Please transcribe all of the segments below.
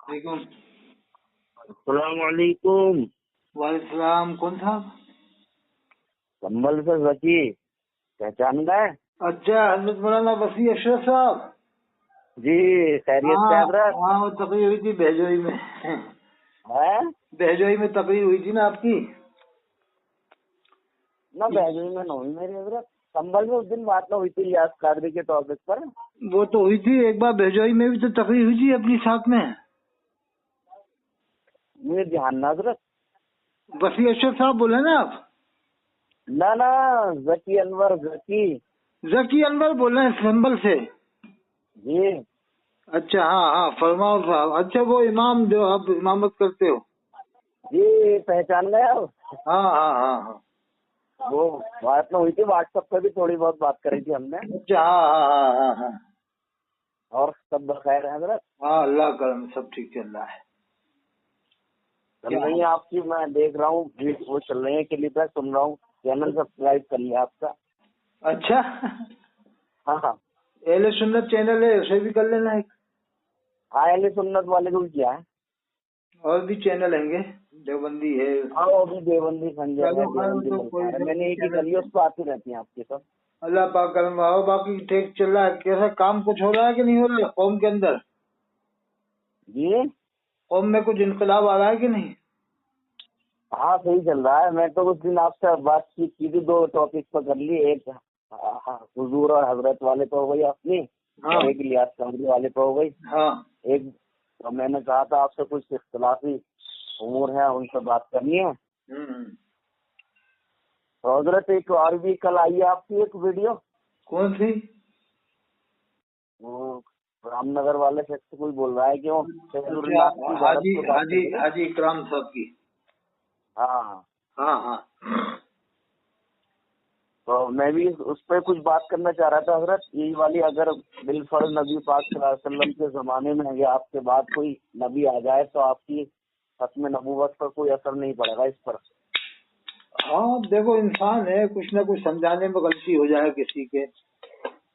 السلام علیکم. وعلیکم السلام. کون صاحب؟ سنبل سے ذکی پہچان گئے؟ اچھا، حضرت مولانا وسیع اشرف صاحب. جی خیریت سے حضرت؟ ہاں وہ تقریر ہوئی تھی بہجوئی میں. بہجوئی میں تقریر ہوئی تھی نا آپ کی؟ نہ بہجوئی میں نہ ہوئی میری حضرت. سنبل میں اس دن بات نہ ہوئی تھی یاس قادری کے ٹاپک پر. وہ تو ہوئی تھی ایک بار بہجوئی میں بھی تو تقریر ہوئی تھی اپنی ساتھ میں. مجھے دھیان نہ حضرت. وسیع اشرف صاحب بولے نا آپ؟ نہ ذکی انور ذکی انور بول رہے ہیں سنبل سے. جی اچھا ہاں فرماؤ صاحب. اچھا وہ امام جو آپ امامت کرتے ہو؟ جی پہچان گئے آپ؟ ہاں وہ بات نہ ہوئی تھی واٹس ایپ پہ بھی تھوڑی بہت بات کری تھی ہم نے. اچھا ہاں. اور سب بخیر ہے حضرت؟ ہاں اللہ کرم سب ٹھیک چل رہا ہے. چل رہی ہیں آپ کی؟ میں دیکھ رہا ہوں وہ چل رہی ہیں کلپ ہے سن رہا ہوں. چینل سبسکرائب کر لیا آپ کا؟ اچھا ہاں اہل سنت چینل ہے اسے بھی کر لینا ایک. ہاں اہل سنت والے کو بھی کیا ہے. اور بھی چینل ہیں گے دیوبندی ہے. ہاں وہ بھی دیوبندی سنجر ہے دیوبندی ملتا ہے. میں نے ایک ہی کری اس پہ آتی رہتی ہیں آپ کی سب. اللہ پاک کرم. باقی ٹھیک چل رہا ہے. کیسا کام کچھ ہو رہا ہے کہ نہیں ہو رہا ہے قوم کے اندر؟ جی قوم میں کچھ انقلاب آ رہا ہے کہ نہیں؟ ہاں صحیح چل رہا ہے. میں تو اس دن آپ سے بات چیت کی تھی 2 ٹاپک پر کر لی. ایک حضور اور حضرت والے پہ ہو گئی اپنی. ایک لیاس قادری والے پہ ہو گئی. ایک میں نے کہا تھا آپ سے کچھ اختلافی امور ہیں ان سے بات کرنی ہے. حضرت ایک اور بھی کل آئی ہے آپ کی ایک ویڈیو. کون سی؟ وہ رام نگر والے شخص کوئی بول رہا ہے کہ وہ حاجی اکرام صاحب کی. ہاں تو میں بھی اس پہ کچھ بات کرنا چاہ رہا تھا حضرت. یہی والی اگر بالفرض نبی پاک صلی اللہ علیہ وسلم کے زمانے میں یا آپ کے بعد کوئی نبی آ جائے تو آپ کی ختم نبوت پر کوئی اثر نہیں پڑے گا اس پر؟ ہاں دیکھو انسان ہے کچھ نہ کچھ سمجھانے میں غلطی ہو جائے کسی کے،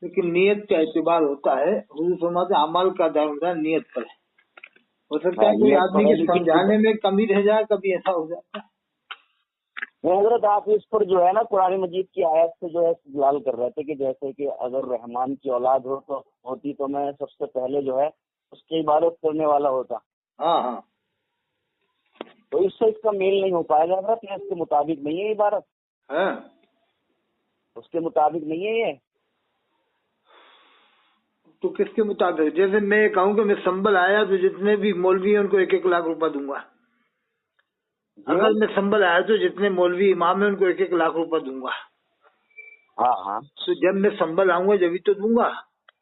لیکن نیت کا اعتبار ہوتا ہے. حضور فرماتے ہیں عمل کا دار ہوتا ہے نیت پر. ہو سکتا ہے کوئی آدمی کے سمجھانے میں کمی رہ جائے، کبھی ایسا ہو جاتا ہے. حضرت آپ اس پر جو ہے نا قرآن مجید کی آیت سے جو ہے استدلال کر رہے تھے کہ جیسے کہ اگر رحمان کی اولاد ہوتی تو میں سب سے پہلے جو ہے اس کی عبادت کرنے والا ہوتا. ہاں تو اس سے اس کا میل نہیں ہو پائے گا حضرت. یہ اس کے مطابق نہیں ہے عبادت. اس کے مطابق نہیں ہے یہ. تو کس کے مطابق؟ جیسے میں کہوں کہ میں سنبل آیا تو جتنے بھی مولوی ہیں ان کو 1-1 لاکھ روپے دوں گا. اگر میں سنبل آیا تو جتنے مولوی امام ہیں ان کو 1-1 لاکھ روپے دوں گا. ہاں تو جب میں سنبل آؤں گا جبھی تو دوں گا.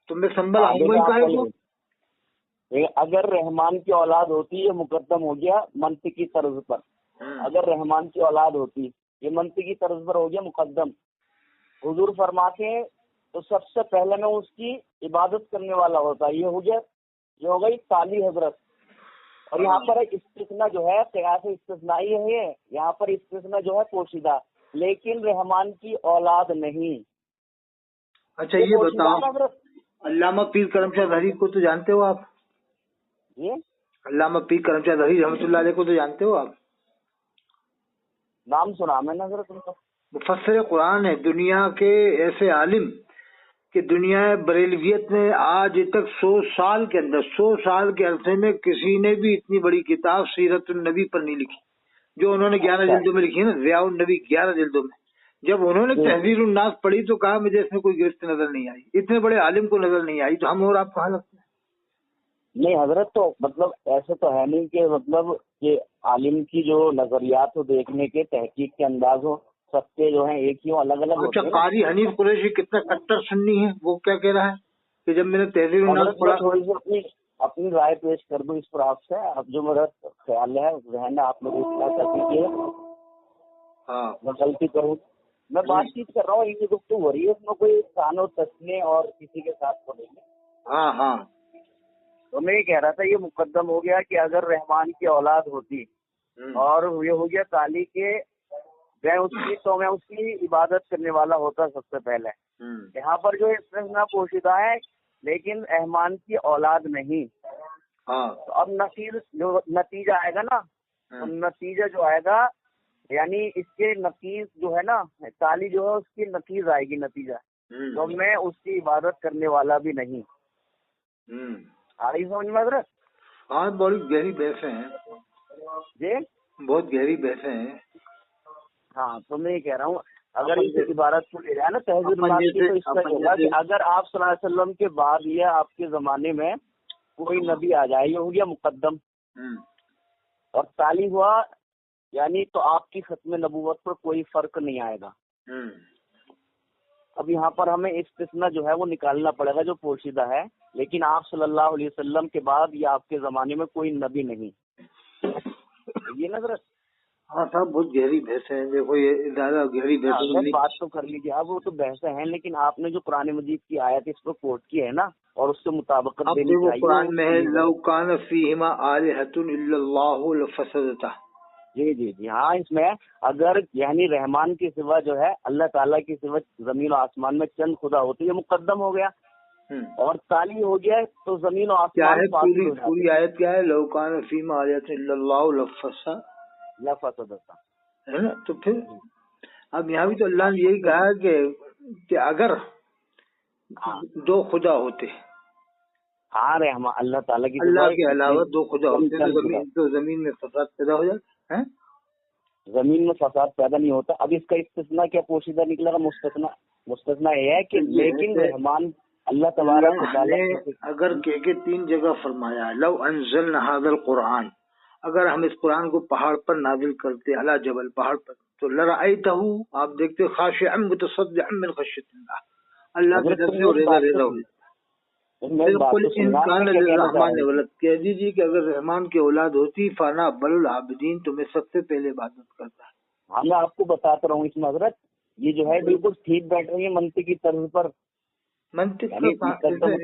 تو میں سنبل آؤں گا ہی کہے کو. اگر رحمان کی اولاد ہوتی یہ مقدم ہو گیا منطقی طرز پر. اگر رحمان کی اولاد ہوتی یہ منطقی طرز پر ہو گیا مقدم. حضور فرماتے ہیں تو سب سے پہلے میں اس کی عبادت کرنے والا ہوتا. یہ ہو گیا جو ہو گئی تالی حضرت. اور یہاں پر ایک استثناء جو ہے قیاس استثنائی ہے. یہاں پر استثناء جو ہے پوشیدہ لیکن رحمان کی اولاد نہیں. اچھا یہ بتاؤ علامہ پیر کرم چند ہری کو تو جانتے ہو آپ؟ علامہ پیر کرم چند ہری رحمۃ اللہ علیہ کو تو جانتے ہو آپ؟ نام سنا میں نے حضرت ان کا. مفسر قرآن ہے دنیا کے ایسے عالم کہ دنیا بریلویت میں آج تک 100 سال کے اندر 100 سال کے عرصے میں کسی نے بھی اتنی بڑی کتاب سیرت النبی پر نہیں لکھی جو انہوں نے 11 جلدوں میں لکھی ہے نا. ضیاء النبی 11 جلدوں میں. جب انہوں نے تحریر الناس پڑھی تو کہا مجھے اس میں کوئی گرفت نظر نہیں آئی. اتنے بڑے عالم کو نظر نہیں آئی تو ہم اور آپ کہاں لگتے ہیں؟ نہیں حضرت تو مطلب ایسے تو ہے نہیں کہ مطلب کہ عالم کی جو نظریات ہو دیکھنے کے تحقیق کے انداز ہو سب کے جو ہیں ایک ہی ہو الگ الگ. اچھا قاری حنیف قریشی کتنا کٹر سنی ہے وہ کیا کہہ رہا ہے کہ جب میں نے تحریر الناس پڑھا. تھوڑی سی اپنی رائے پیش کر دوں اس پر آپ سے. اب جو میرا خیال ہے ذہن ہے آپ لوگ اصلاح کر دیجیے. میں غلطی کروں میں بات چیت کر رہا ہوں یہ گفتگو ہو رہی ہے اس میں کوئی تان و تسنے اور کسی کے ساتھ پڑیں گے. تو میں یہ کہہ رہا تھا یہ مقدم ہو گیا کہ اگر رحمان کی اولاد ہوتی اور یہ ہو گیا تالی کے میں اس کی عبادت کرنے والا ہوتا سب سے پہلے. یہاں پر جو استثناء پوشیدہ ہے لیکن رحمان کی اولاد نہیں. ہاں تو اب جو نتیجہ آئے گا نا، تو نتیجہ جو آئے گا یعنی اس کے نتیج جو ہے نا، تالی جو ہے اس کی نتیج آئے گی، نتیجہ تو میں اس کی عبادت کرنے والا بھی نہیں۔ آ رہی سمجھ میں حضرت؟ ہاں بڑی گہری بحثیں ہیں جی بہت گہری بحثیں ہیں۔ ہاں تو میں یہ کہہ رہا ہوں اگر اس عبارت کو لے جائے نا تہذیب الناس کی، تو اس کا ہوگا کہ اگر آپ صلی اللہ علیہ وسلم کے بعد یا آپ کے زمانے میں کوئی نبی آ جائے، یہ ہو گیا مقدم، اور تالی ہوا یعنی تو آپ کی ختم نبوت پر کوئی فرق نہیں آئے گا۔ اب یہاں پر ہمیں استثناء جو ہے وہ نکالنا پڑے گا جو پوشیدہ ہے، لیکن آپ صلی اللہ علیہ وسلم کے بعد یا آپ کے زمانے میں کوئی نبی نہیں، یہ نظر۔ ہاں صاحب بہت گہری بحثیں ہیں، دیکھو یہ زیادہ گہری بحثیں بات تو کر لیجیے اب، وہ تو بحثیں ہیں، لیکن آپ نے جو قرآن مجید کی آیت اس پر کوٹ کی ہے نا، اور اس سے مطابقت دینی چاہیے۔ قرآن میں ہے لو کان فیہما آلہۃ الا اللہ لفسدتا۔ جی جی جی ہاں، اس میں اگر یعنی رحمان کے سوا جو ہے اللہ تعالیٰ کے سوا زمین و آسمان میں چند خدا ہوتے، یہ مقدم ہو گیا، اور تالی ہو گیا تو زمین و آسمان پوری آیت کیا ہے؟ لو کان فیہما آلہۃ الا اللہ لفسدتا، ہے نا؟ تو پھر اب یہاں بھی تو اللہ نے یہی کہا کہ اگر دو خدا ہوتے، ہاں رحمان اللہ تعالیٰ کی اللہ کے علاوہ دو خدا ہوتے تو زمین میں فساد پیدا ہو جاتا ہے، زمین میں فساد پیدا نہیں ہوتا۔ اب اس کا استثناء کیا پوشیدہ نکلے گا؟ مستثنیٰ یہ ہے کہ لیکن رحمان اللہ تبارک و تعالیٰ اگر کہ تین جگہ فرمایا لو انزلنا ھذا القرآن، اگر ہم اس قرآن کو پہاڑ پر نازل کرتے، علی جبل پہاڑ پر، تو لرأیتہ آپ دیکھتے خاشعا متصدعا من خشیۃ اللہ، اللہ کی طرف سے ریزہ ریزہ ہو جاتا۔ بالکل انکان للرحمن ولد، کہہ دیجیے کہ اگر رحمان کی اولاد ہوتی فانا ابل العابدین، تو میں سب سے پہلے عبادت کرتا۔ ہاں میں آپ کو بتاتا رہا ہوں اس میں حضرت، یہ جو ہے بالکل ٹھیک بیٹھ رہی ہے منطقی طرز پر۔ منطق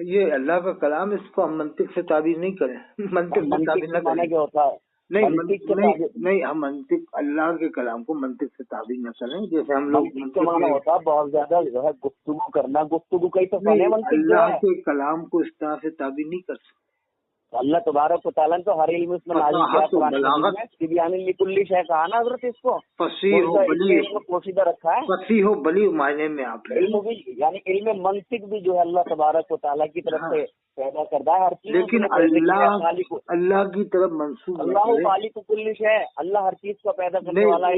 یہ اللہ کا کلام، اس کو ہم منطق سے تعبیر نہیں کریں، منطق سے تعبیر نہ کریں، کیا ہوتا ہے نہیں ہم منطق اللہ کے کلام کو منطق سے تعبیر نہ کریں، جیسے ہم لوگ کا معنی ہوتا ہے بہت زیادہ جو ہے گفتگو کرنا، گفتگو کئی تو اللہ کے کلام کو اس طرح سے تعبیر نہیں کر سکتے۔ اللہ تبارک و تعالیٰ نے تو ہر علم اس میں نازل کیا، لکل شے کہا نا حضرت، اس کو پوشیدہ رکھا ہے، فصیح و بلیغ معنی میں آپ نے علم بھی یعنی علم منطق بھی جو ہے اللہ تبارک و تعالیٰ کی طرف سے پیدا کردہ ہے ہر چیز، لیکن اللہ کی طرف منسوخ اللہ خالق کل شے، اللہ ہر چیز کو پیدا کرنے والا ہے،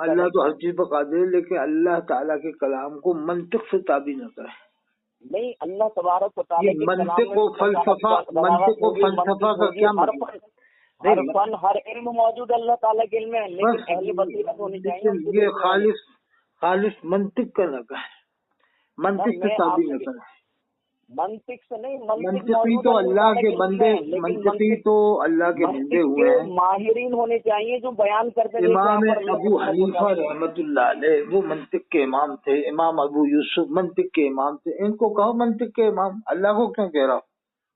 اللہ تو ہر چیز پر قادر ہے، لیکن اللہ تعالیٰ کے کلام کو منطق سے تعبیر نہ کرے۔ نہیں اللہ تبارک و تعالیٰ منطق و فلسفہ کا کیا مطلب؟ ہر فن ہر علم موجود اللہ تعالیٰ کے علم ہے، لیکن اہل بصیرت ہونی چاہیے۔ یہ خالص منطق کا لگا ہے، منطق سے تعبیر نہ کرے۔ منطق سے نہیں، منطقی تو اللہ کے بندے، منطقی تو اللہ کے بندے ہوئے ہیں، ماہرین ہونے چاہیے جو بیان کرتے ہیں۔ امام ابو حنیفہ رحمۃ اللہ علیہ وہ منطق کے امام تھے، امام ابو یوسف منطق کے امام تھے، ان کو کہو منطق کے امام، اللہ کو کیوں کہہ رہا؟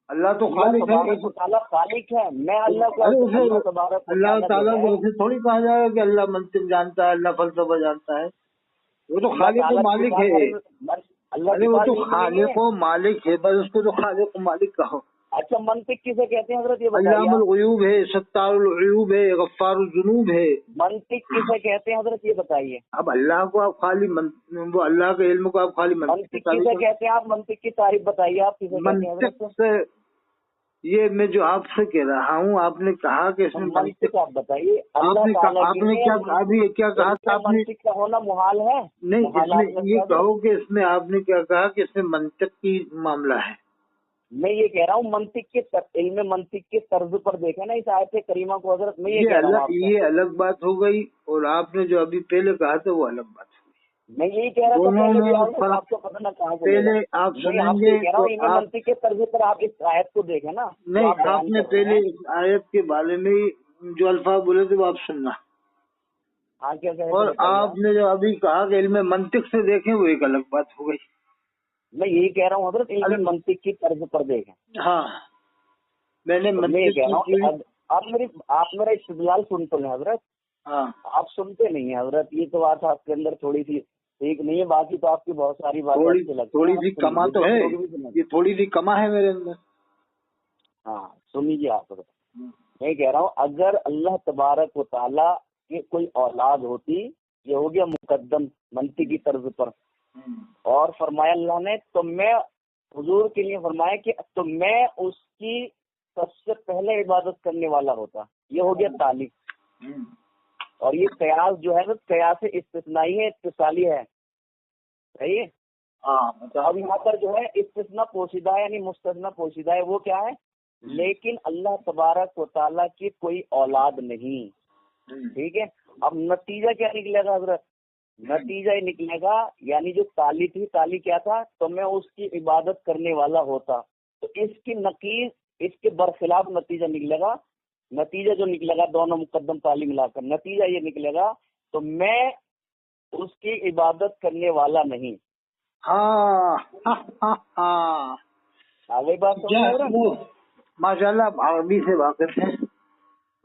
اللہ تو خالق ہے، خالق ہے، میں اللہ کو اللہ تعالیٰ کو ایسے تھوڑی کہا جائے گا کہ اللہ منطق جانتا ہے، اللہ فلسفہ جانتا ہے، وہ تو خالق و مالک ہے، ارے وہ تو خالق و مالک ہے، بس اس کو تو خالق و مالک کہو۔ اچھا منطق کسے کہتے ہیں حضرت یہ علام الغیوب ہے، ستار العیوب ہے، غفار الذنوب ہے۔ منطق کسے کہتے ہیں حضرت یہ بتائیے؟ اب اللہ کو آپ خالی وہ اللہ کے علم کو آپ خالی منطق کسے کہتے ہیں؟ آپ منطق کی تعریف بتائیے، آپ کسے کہتے ہیں؟ منطق سے یہ میں جو آپ سے کہہ رہا ہوں، آپ نے کہا کہ اس میں منطق آپ بتائیے، آپ نے کیا ابھی کیا کہا تھا؟ آپ نے منطق کا ہونا محال ہے؟ نہیں، اس میں یہ کہو کہ اس میں آپ نے کیا کہا کہ اس میں منطق کی معاملہ ہے؟ میں یہ کہہ رہا ہوں منطق کے علم منطق کے طرز پر دیکھیں نا اس آیت کریمہ کو حضرت، میں یہ کہہ رہا ہوں یہ الگ بات ہو گئی، اور آپ نے جو ابھی پہلے کہا تھا وہ الگ بات ہو گئی۔ میں یہی کہہ رہا تھا آپ کو پتہ نہ کہاں سے پہلے آپ سنیں گے، منطق کے طرز پر آپ اس آیت کو دیکھیں نا۔ نہیں، آپ نے پہلے اس آیت کے بارے میں جو الفاظ بولے تھے وہ آپ سننا، اور آپ نے جو ابھی کہا کہ علم منطق سے دیکھیں وہ ایک الگ بات ہو گئی۔ میں یہی کہہ رہا ہوں حضرت علم منطق کی طرز پر دیکھیں۔ ہاں میں نے آپ میرا استدلال سن تو لیں حضرت، ہاں آپ سنتے نہیں ہیں حضرت، یہ تو بات آپ کے اندر تھوڑی سی ٹھیک نہیں ہے، باقی تو آپ کی بہت ساری باتیں تھوڑی سی کما تو ہے، یہ تھوڑی سی کما ہے میرے اندر۔ ہاں سنیجیے آپ، میں کہہ رہا ہوں اگر اللہ تبارک و تعالیٰ کی کوئی اولاد ہوتی، یہ ہو گیا مقدم منطقی طرز پر، اور فرمایا اللہ نے تو میں حضور کے لیے فرمایا کہ تو میں اس کی سب سے پہلے عبادت کرنے والا ہوتا، یہ ہو گیا تعلق۔ اور یہ قیاس جو ہے نا قیاس استثنائی ہے، اتصالی ہے، صحیح ہے۔ اب یہاں پر جو ہے استثناء پوشیدہ ہے، یعنی مستثنیٰ پوشیدہ ہے، وہ کیا ہے؟ لیکن اللہ تبارک و تعالیٰ کی کوئی اولاد نہیں، ٹھیک ہے۔ اب نتیجہ کیا نکلے گا حضرت؟ نتیجہ یہ نکلے گا، یعنی جو تالی تھی، تالی کیا تھا؟ تو میں اس کی عبادت کرنے والا ہوتا، تو اس کی نقیض، اس کے برخلاف نتیجہ نکلے گا۔ نتیجہ جو نکلے گا دونوں مقدم تالی ملا کر، نتیجہ یہ نکلے گا تو میں اس کی عبادت کرنے والا نہیں۔ آگے بات ماشاء اللہ عربی سے واقف ہیں،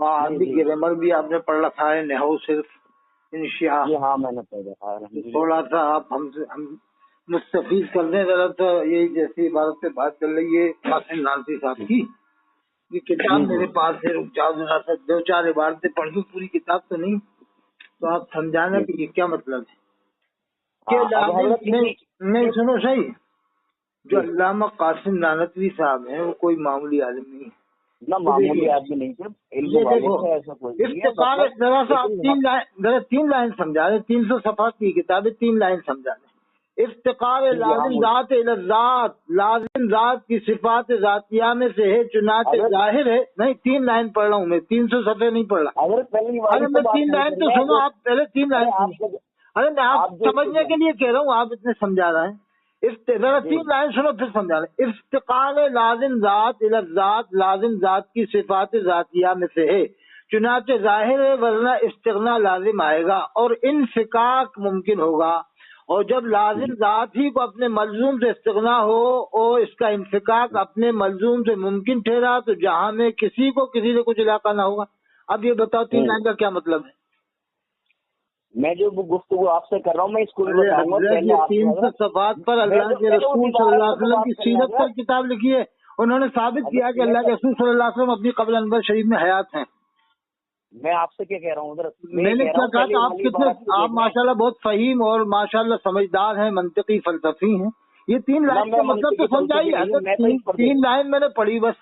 عربی گرامر بھی آپ نے پڑھ رکھا ہے، نحو صرف انشاء جی ہاں میں نے پڑھا، تھوڑا سا آپ ہم مستفید کر دیں ذرا، تو یہی جیسی عبارت پہ بات چل رہی ہے قاسم نانوتوی صاحب کی، یہ کتاب میرے پاس ہے، دو چار عبارتیں پڑھ دوں، پوری کتاب تو نہیں، تو آپ سمجھانا کہ یہ کیا مطلب ہے کہ نہیں سنو صحیح، جو علامہ قاسم نانوتوی صاحب ہیں وہ کوئی معمولی عالم نہیں ہے، نہ معمولی آدمی نہیں ہے، ایسا کوئی افتقار ذرا سا آپ تین لائن سمجھا رہے، 300 صفحات کی کتاب ہے، 3 لائن سمجھا رہے۔ افتقار لازم ذات الذات، لازم ذات کی صفات ذاتیہ میں سے ہے، چنانچہ ظاہر ہے، نہیں 3 لائن پڑھ رہا ہوں میں، 300 صفحے نہیں پڑھ رہا، ارے میں 3 لائن تو سنو، آپ پہلے 3 لائن، ارے میں آپ سمجھنے کے لیے کہہ رہا ہوں، آپ اتنے سمجھا رہے ہیں، ذرا 3 لائن سنو پھر سمجھا رہے۔ افتقار لازم ذات الذات، لازم ذات کی صفات ذاتیہ میں سے ہے، چنانچہ ظاہر ہے، ورنہ استغنا لازم آئے گا اور انفکاک ممکن ہوگا، اور جب لازم ذات ہی کو اپنے ملزوم سے استغنا ہو اور اس کا انفکاک اپنے ملزوم سے ممکن ٹھہرا، تو جہاں میں کسی کو کسی سے کچھ علاقہ نہ ہوگا۔ اب یہ بتاؤ 3 لائن کا کیا مطلب ہے؟ میں جو گفتگو آپ سے کر رہا ہوں میں اس کو 300 صفحات پر اللہ کے رسول صلی اللہ علیہ وسلم کی سیرت پر کتاب لکھی ہے، انہوں نے ثابت کیا کہ اللہ کے رسول صلی اللہ علیہ وسلم اپنی قبر انور شریف میں حیات ہیں۔ میں آپ سے کیا کہہ رہا ہوں حضرت؟ میں نے کیا کہا کہ آپ ماشاءاللہ بہت فہیم اور ماشاءاللہ سمجھدار ہیں، منطقی فلسفی ہیں، یہ 3 لائن کا مطلب تو سمجھائیے، 3 لائن میں نے پڑھی بس،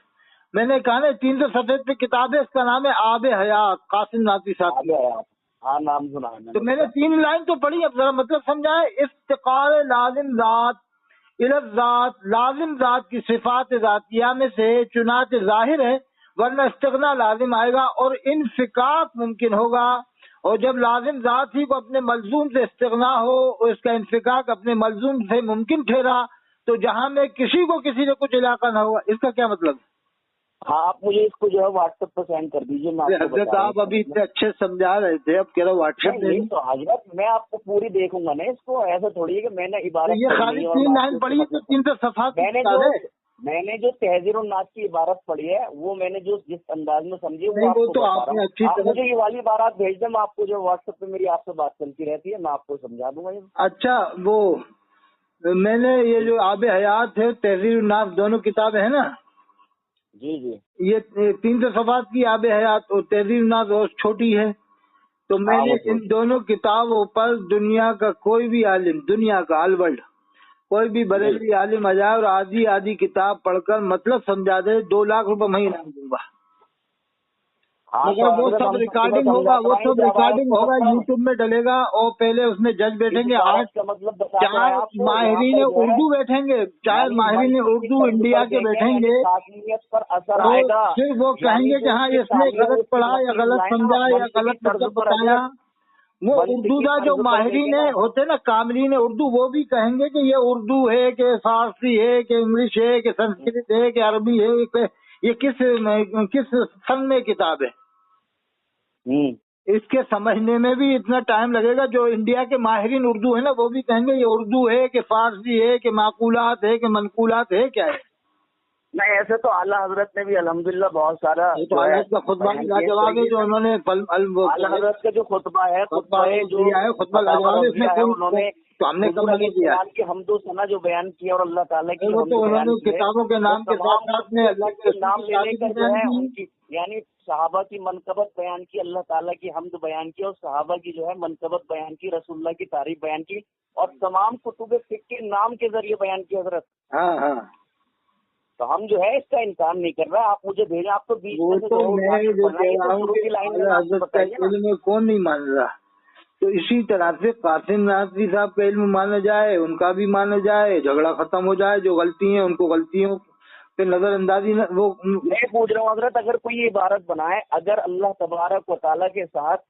میں نے کہا نا 300 صفحے پہ کتاب ہے، اس کا نام ہے آب حیات، قاسم نانوتوی صاحب، ہاں نام سنا ہے، تو میں نے 3 لائن تو پڑھی، اب ذرا مطلب سمجھائے۔ افتقار لازم ذات الذات، لازم ذات کی صفات ذاتیہ میں سے، چنانچہ ظاہر ہے، ورنہ استغنا لازم آئے گا اور انفکاک ممکن ہوگا، اور جب لازم ذات ہی کو اپنے ملزوم سے استغنا ہو اور اس کا انفکاک اپنے ملزوم سے ممکن ٹھہرا، تو جہاں میں کسی کو کسی سے کچھ علاقہ نہ ہوگا۔ اس کا کیا مطلب ہے؟ ہاں آپ مجھے اس کو جو ہے واٹس ایپ پہ سینڈ کر دیجیے۔ حضرت آپ ابھی اتنے اچھے سمجھا رہے تھے، اب کہہ رہا واٹس ایپ پہ، تو حضرت میں آپ کو پوری دیکھوں گا نا اس کو، ایسا تھوڑی ہے کہ میں نے عبارت یہ خالی 3 لائن پڑھی ہے تو 300 صفحات میں نے جو تہذیر الناس کی عبارت پڑھی ہے وہ میں نے جو جس انداز میں سمجھی وہ تو آپ نے اچھی طرح، مجھے یہ والی عبارات بھیج دیں، میں آپ کو جو واٹس ایپ پہ میری آپ سے بات چلتی رہتی ہے میں آپ کو سمجھا دوں گا۔ اچھا، وہ میں نے یہ جو آب حیات ہے، تہذیر الناس، دونوں کتابیں ہیں نا؟ جی جی، یہ 300 صفحات کی آب حیات اور تہذیر الناس اور چھوٹی ہے، تو میں نے ان دونوں کتابوں پر دنیا کا کوئی بھی عالم، دنیا کا الورلڈ کوئی بھی بریلوی عالم آ جائے اور آدھی کتاب پڑھ کر مطلب سمجھا دے، 2 لاکھ روپے میں انعام دوں گا، مگر وہ سب ریکارڈنگ ہوگا، یوٹیوب میں ڈلے گا، اور پہلے اس میں جج بیٹھیں گے، چار ماہرین اردو بیٹھیں گے، 4 ماہرین اردو انڈیا کے بیٹھیں گے، پھر وہ کہیں گے کہ ہاں اس نے غلط پڑھا یا غلط سمجھا یا غلط مطلب بتایا۔ وہ اردو کا جو ماہرین ہوتے نا، کاملین اردو، وہ بھی کہیں گے کہ یہ اردو ہے کہ فارسی ہے کہ انگلش ہے کہ سنسکرت ہے کہ عربی ہے، کہ یہ کس فن میں کتاب ہے، اس کے سمجھنے میں بھی اتنا ٹائم لگے گا۔ جو انڈیا کے ماہرین اردو ہے نا، وہ بھی کہیں گے یہ اردو ہے کہ فارسی ہے کہ معقولات ہے کہ منقولات ہے، کیا ہے۔ نہیں ایسے تو اعلیٰ حضرت نے بھی الحمدللہ بہت سارا کا خطبہ لاجواب ہے، جو انہوں نے اعلیٰ حضرت کا جو خطبہ ہے، خطبہ لاجواب ہے، اس میں انہوں نے تو ہم نے کب حضور منع علیہ کیا؟ السلام کی حمد و ثنا جو بیان کیا اور اللہ تعالیٰ کی وہ حمد تو بیان انہوں نے کی ہے، کتابوں کے نام کے ساتھ ساتھ میں اللہ کے رسول نام کی لے لے تعریف کر جو بیان ہے کی۔ ان کی یعنی صحابہ کی منقبت بیان کی، اللہ تعالیٰ کی حمد بیان کی اور صحابہ کی جو ہے منقبت بیان کی، رسول اللہ کی تعریف بیان کی اور تمام کتب فقہ کے نام کے ذریعے بیان کی حضرت۔ ہاں ہاں، تو ہم جو ہے اس کا انکار نہیں کر رہا، آپ مجھے بھیجیں، آپ تو بیچ وہ میں سے تو میں جو کہہ رہا ہوں شروع کہ کی لائن میں اعلیٰ آپ کو حضرت کا بتائیے نا۔ علم کون نہیں مان رہا؟ تو اسی طرح سے قاسم نقوی صاحب کا علم مانا جائے، ان کا بھی مانا جائے، جھگڑا ختم ہو جائے، جو غلطی ہیں ان کو غلطیوں پہ نظر اندازی وہ۔ میں پوچھ رہا ہوں حضرت، اگر کوئی عبارت بنائے، اگر اللہ تبارک و تعالیٰ کے ساتھ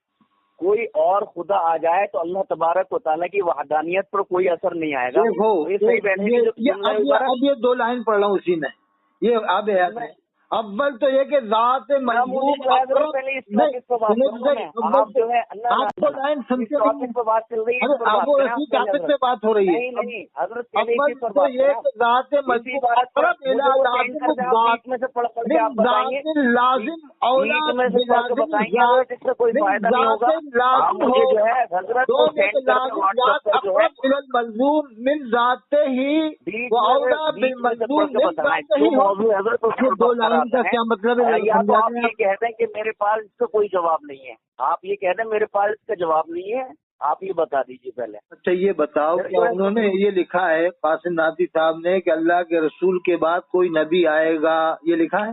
کوئی اور خدا آ جائے تو اللہ تبارک و تعالیٰ کی وحدانیت پر کوئی اثر نہیں آئے گا۔ دیکھو یہ صحیح بیٹھے گی جو جملہ عبارت۔ اب یہ 2 لائن پڑھ رہا ہوں اسی میں، یہ اب ہے اول تو یہ کہ ذات مجموع اقرب، پہلے اس ٹاپک پہ بات کروں میں، آپ جو ہے آپ کو لائن اس سمجھے ٹاپک پہ بات چل رہی ہے، اس پر آپ بات کو کریں اسی آپ پہلے ٹاپک حضرت۔ پہ بات ہو رہی ہے۔ نہیں نہیں حضرت پہلے اول اسی پر تو بات یہ کریں کہ ذات اسی مجموع بات پر اقرب مجھے وہ چینج کر دیں، آپ بیچ میں سے پڑھ پڑھ کے آپ بتائیں گے، ذات لازم اولا بیچ میں سے پڑھ کے بتائیں گے حضرت، اس سے کوئی فائدہ نہیں ہوگا۔ آپ لازم مجھے ہو جو ہے حضرت دو کو میں سینڈ کر دیں واٹس ایپ پر جو ہے، اقرب الى الملزوم من ذات ہی بیچ و اولا میں سے پڑھ بالملزوم کے من بتائیں ذات جو ہی ہو۔ موضوع حضرت اس یہ پر 2 بات لائن کراتے کا ہیں۔ کیا مطلب ہے؟ یا تو سمجھا آپ دیں یہ کہہ دیں کہ میرے پاس اس کا کوئی جواب نہیں ہے، آپ یہ کہہ دیں میرے پاس اس کا جواب نہیں ہے، آپ یہ بتا دیجیے پہلے۔ اچھا یہ بتاؤ کہ انہوں نے یہ لکھا ہے قاسم نقوی صاحب نے کہ اللہ کے رسول کے بعد کوئی نبی آئے گا، یہ لکھا ہے؟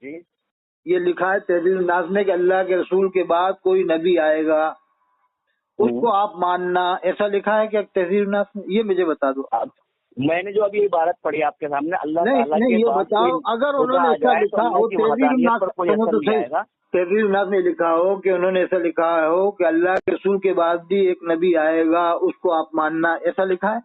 جی یہ لکھا ہے تحریر الناس میں کہ اللہ کے رسول کے بعد کوئی نبی آئے گا، اس کو آپ ماننا، ایسا لکھا ہے کہ تحریر الناس میں؟ یہ مجھے بتا دو۔ میں نے جو ابھی عبارت پڑھی آپ کے سامنے، اللہ نہیں تعالیٰ نہیں، کے یہ بعد بتاؤ کوئی اگر خدا انہوں نے آ ایسا جائے تو لکھا اللہ ہو کی تحریر وحدانیت الناس، پر کوئی سنو اثر تو نہیں صحیح، آئے گا۔ تحریر الناس میں لکھا ہو کہ انہوں نے ایسا لکھا ہو کہ اللہ کے رسول کے بعد بھی ایک نبی آئے گا، اس کو آپ ماننا، ایسا لکھا ہے؟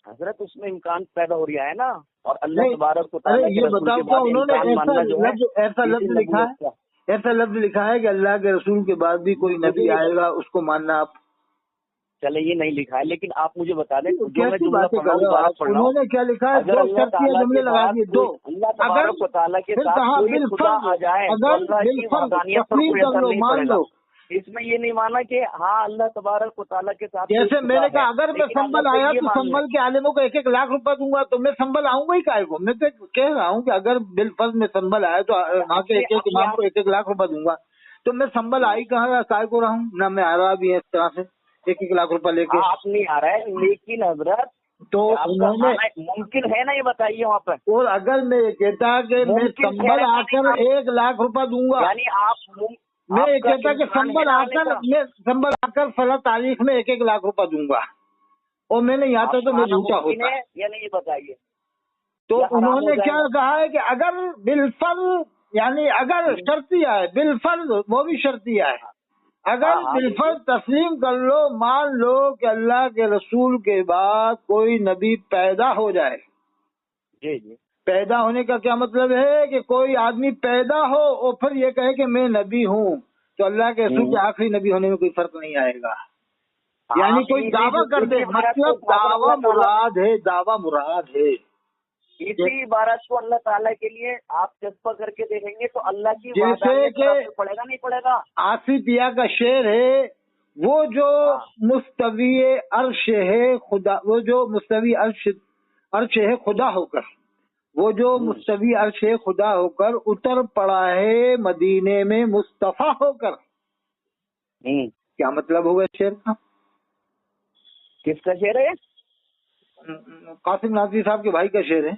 حضرت اس میں امکان پیدا ہو رہا ہے نا، اور اللہ نہیں، تبارک و ارے تعالیٰ کے یہ رسول بتاؤ کے کیا بعد انہوں نے انسان ماننا جو ہے ایسا لفظ اسی لکھا نبوت کا۔ ہے؟ ایسا لفظ لکھا ہے کہ اللہ کے رسول کے بعد بھی کوئی نبی آئے گا، اس کو ماننا آپ؟ چلے یہ نہیں لکھا ہے، لیکن آپ مجھے بتا دیں جو میں کیسی جملہ باتیں پڑھ رہا کر ہوں، رہے ہو عبارت آپ؟ پڑھ رہا انہوں ہوں، نے کیا لکھا ہے؟ اگر 2 اللہ شرطیاں تعالیٰ جملے کے لگا بعد دیے، 2۔ اللہ اگر تبارک و تعالیٰ کے پھر ساتھ کہا کوئی خدا بالفرض، آ جائے تو اگر اللہ کی بالفرض وحدانیت پر تسلیم کوئی کر اثر لو، نہیں مان پڑے گا۔ لو، اس میں یہ نہیں مانا کہ ہاں اللہ تبارک و تعالیٰ کے ساتھ کوئی جیسے میں خدا نے کہا ہے، اگر میں لیکن سنبھل اگر آیا یہ تو مان لیں سنبھل کے عالموں کو 1-1 لاکھ روپے دوں گا، تو میں سنبھل آؤں گا ہی کائے کو؟ میں تو کہہ رہا ہوں کہ اگر بالفرض میں سنبھل آیا تو وہاں کے 1-1 امام کو 1-1 لاکھ روپے دوں گا، تو میں سنبھل آئی کہاں کائے کو رہا ہوں؟ نہ میں آ رہا بھی ہے اس طرح سے 1-1 لاکھ روپے لے کے۔ آپ نہیں آ رہا ہے، لیکن حضرت تو آپ کا انہوں نے، آنا ممکن ہے نا، یہ بتائیے وہاں پہ اور اگر میں یہ کہتا کہ میں ممکن سنبھل آ کر 1 لاکھ روپے دوں گا، یعنی آپ میں یہ کا کہتا کہ امکان ہے سنبھل نا آ آنے کر کا؟ میں سنبھل آ کر فلاں تاریخ میں 1-1 لاکھ روپے دوں گا، اور میں نہیں آتا تو میں آنا جھوٹا ممکن ہوتا۔ ہے یا نہیں، یہ بتائیے۔ تو یا حرام انہوں ہو نے جائے کیا گا؟ کہا ہے کہ اگر بالفرض، یعنی اگر شرطیہ ہے، بالفرض وہ بھی شرطیہ ہے، اگر ہاں، بالفرض تسلیم کر لو، مان لو کہ اللہ کے رسول کے بعد کوئی نبی پیدا ہو جائے۔ جی جی، پیدا ہونے کا کیا مطلب ہے؟ کہ کوئی آدمی پیدا ہو اور پھر یہ کہے کہ میں نبی ہوں، تو اللہ کے رسول کے آخری نبی ہونے میں کوئی فرق نہیں آئے گا۔ یعنی کوئی دعویٰ کر دے، مطلب دعویٰ مراد ہے، دعویٰ مراد ہے۔ اسی عبارت کو اللہ تعالیٰ کے لیے آپ جذبہ کر کے دیکھیں گے تو اللہ کی جیسے وحدانیت کہ پر اثر پڑے گا نہیں پڑے گا؟ آصفیہ کا شعر ہے، وہ جو مستوی عرش ہے خدا، وہ جو مستوی عرش ہے خدا ہو کر، وہ جو مستوی عرش ہے خدا ہو کر اتر پڑا ہے مدینے میں مصطفیٰ ہو کر۔ کیا مطلب ہوگا شعر کا؟ کس کا شعر ہے؟ قاسم نقوی صاحب کے بھائی کا شعر ہے۔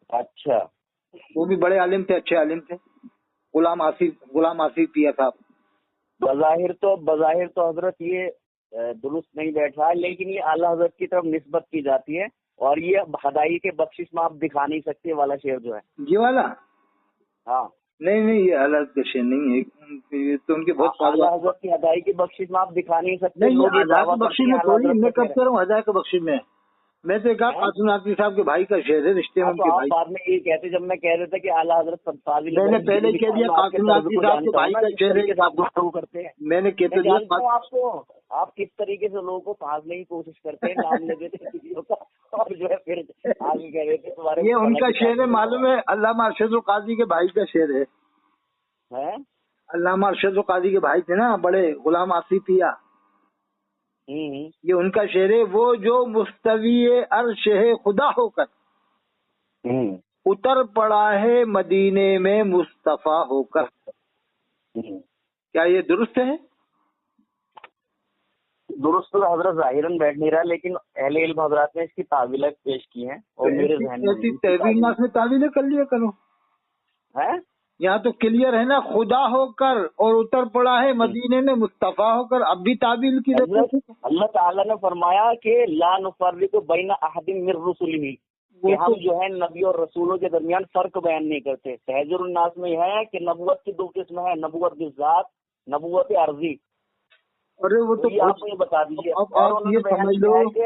اچھا، وہ بھی بڑے عالم تھے، اچھے عالم تھے، غلام آصف پیا صاحب۔ بظاہر تو حضرت یہ درست نہیں بیٹھ رہا ہے، لیکن یہ اعلیٰ حضرت کی طرف نسبت کی جاتی ہے، اور یہ ہدائی کے بخشش میں آپ دکھا نہیں سکتے والا شعر جو ہے۔ یہ والا؟ ہاں نہیں، یہ حالت کا شعر نہیں ہے، یہ تو ان کے بہت اعلیٰ حضرت کی ہدائی کی بخشش میں آپ دکھا نہیں سکتے۔ نہیں، لوگ یہ یہ ہزار دعویٰ کے بخشی کرتے ہیں میں اعلیٰ تھوڑی، حضرت میں کا کب شعر کہہ رہا ہوں ہزار کے بخشی میں؟ میں تو کہا قاسم نقوی صاحب کے بھائی کا شعر ہے، رشتے میں ان تو کے آپ بھائی۔ بعد میں یہ کہتے جب میں کہہ رہا تھا کہ اعلیٰ حضرت میں نے پہلے کہہ دیا قاسم نقوی صاحب کے بھائی کا شعر ہے، آپ گفتگو کرتے ہیں۔ میں نے کہہ تو میں دیا۔ جانتا ہوں آپ کو، آپ کس طریقے سے لوگوں کو پھانسنے کی کوشش کرتے ہیں، نام لے دیتے ہیں کسی کا، اور جو ہے پھر آگے کہہ رہے تھے تمہارے یہ ان کا شعر ہے، معلوم ہے، علامہ ارشد القاضی کے بھائی کا شعر ہے۔ علامہ ارشد القاضی کے بھائی تھے نا بڑے، غلام آصف پیا، یہ ان کا شعر ہے، وہ جو مستوی عرش ہے خدا ہو کر اتر پڑا ہے مدینے میں مصطفیٰ ہو کر. کیا یہ درست ہے؟ درست تو حضرت ظاہراً بیٹھ نہیں رہا، لیکن اہل علم حضرات نے اس کی تعویلات پیش کی ہیں اور میرے ذہن میں تعویلیں کر لیا کرو. یہاں تو کلیئر ہے نا، خدا ہو کر اور اتر پڑا ہے مدینے میں مصطفیٰ ہو کر. اب بھی تعویل کی ضرورت ہے؟ اللہ تعالیٰ نے فرمایا کہ لا نفرق بین احد من رسلہ، کہ ہم جو ہے نبی اور رسولوں کے درمیان فرق بیان نہیں کرتے. تہذر الناس میں یہ ہے کہ نبوت کی 2 قسم ہے، نبوت بالذات، نبوت عرضی. ارے وہ تو آپ یہ بتا دیجیے. اب آپ یہ سمجھ لو کہ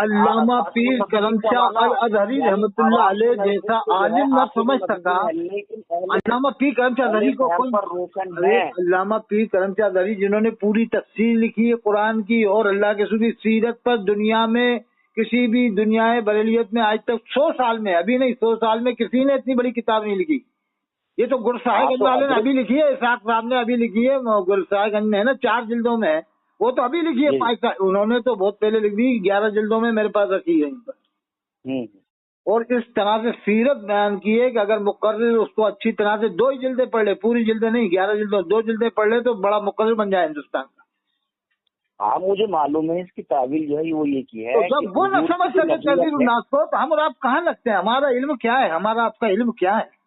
علامہ پیر کرم شاہ الازہری رحمۃ اللہ علیہ جیسا عالم نہ سمجھ سکا. علامہ پیر کرم شاہ الازہری کو علامہ پیر کرم شاہ الازہری جنہوں نے پوری تفسیر لکھی ہے قرآن کی اور اللہ کے رسول کی سیرت پر، دنیا میں کسی بھی دنیا بریلیت میں آج تک 100 سال میں، ابھی نہیں 100 سال میں کسی نے اتنی بڑی کتاب نہیں لکھی. یہ تو گرساہ گنج والے نے ابھی لکھی ہے، اسحاق صاحب نے ابھی لکھی ہے، گرساہ گنج میں ہے نا 4 جلدوں میں ہے، وہ تو ابھی لکھی ہے پاکستان. انہوں نے تو بہت پہلے لکھ دی، 11 جلدوں میں میرے پاس رکھی ہے ان پر. اور اس طرح سے سیرت بیان کی ہے کہ اگر مقرر اس کو اچھی طرح سے 2 جلدیں پڑھ لے، پوری جلدیں نہیں 11 جلدوں 2 جلدیں پڑھ لے تو بڑا مقرر بن جائے ہندوستان کا. ہاں مجھے معلوم ہے اس کی تعویل جو ہے وہ یہ کی ہے. جب وہ نہ سمجھ سکے تحریر الناس کو تو ہم اور آپ کہاں لگتے ہیں؟ ہمارا علم کیا ہے؟ ہمارا آپ کا علم کیا ہے؟